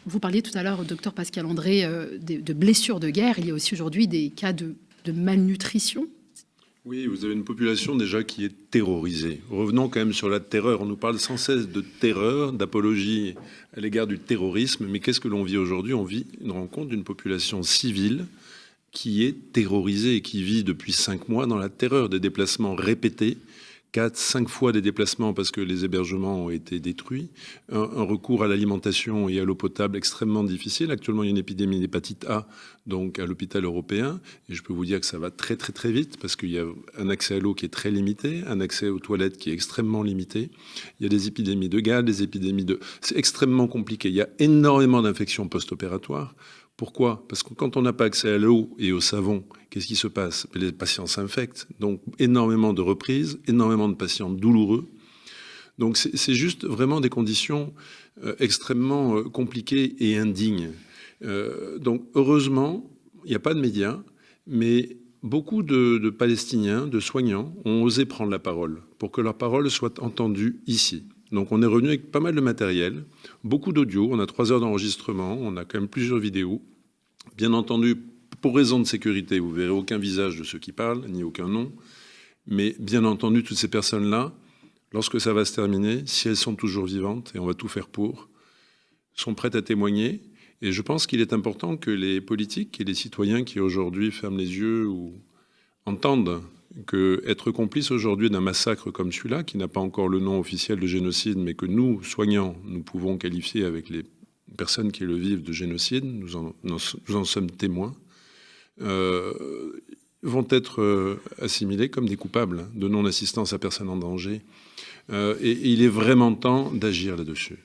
Vous parliez tout à l'heure, docteur Pascal André, de blessures de guerre. Il y a aussi aujourd'hui des cas de malnutrition. Oui, vous avez une population déjà qui est terrorisée. Revenons quand même sur la terreur. On nous parle sans cesse de terreur, d'apologie à l'égard du terrorisme. Mais qu'est-ce que l'on vit aujourd'hui? On vit une rencontre d'une population civile qui est terrorisée et qui vit depuis 5 mois dans la terreur, des déplacements répétés, 4-5 fois des déplacements parce que les hébergements ont été détruits, un recours à l'alimentation et à l'eau potable extrêmement difficile. Actuellement, il y a une épidémie d'hépatite A, donc à l'hôpital européen, et je peux vous dire que ça va très très très vite parce qu'il y a un accès à l'eau qui est très limité, un accès aux toilettes qui est extrêmement limité. Il y a des épidémies de gale, des épidémies de... C'est extrêmement compliqué. Il y a énormément d'infections post-opératoires. Pourquoi? Parce que quand on n'a pas accès à l'eau et au savon, qu'est-ce qui se passe? Les patients s'infectent, donc énormément de reprises, énormément de patients douloureux. Donc c'est juste vraiment des conditions extrêmement compliquées et indignes. Donc heureusement, il n'y a pas de médias, mais beaucoup de Palestiniens, de soignants, ont osé prendre la parole pour que leur parole soit entendue ici. Donc on est revenu avec pas mal de matériel, beaucoup d'audio, on a 3 heures d'enregistrement, on a quand même plusieurs vidéos. Bien entendu, pour raison de sécurité, vous verrez aucun visage de ceux qui parlent, ni aucun nom. Mais bien entendu, toutes ces personnes-là, lorsque ça va se terminer, si elles sont toujours vivantes, et on va tout faire pour, sont prêtes à témoigner. Et je pense qu'il est important que les politiques et les citoyens qui aujourd'hui ferment les yeux ou entendent qu'être complice aujourd'hui d'un massacre comme celui-là, qui n'a pas encore le nom officiel de génocide, mais que nous, soignants, nous pouvons qualifier avec les personnes qui le vivent de génocide, nous en sommes témoins, vont être assimilés comme des coupables de non-assistance à personne en danger. Et il est vraiment temps d'agir là-dessus.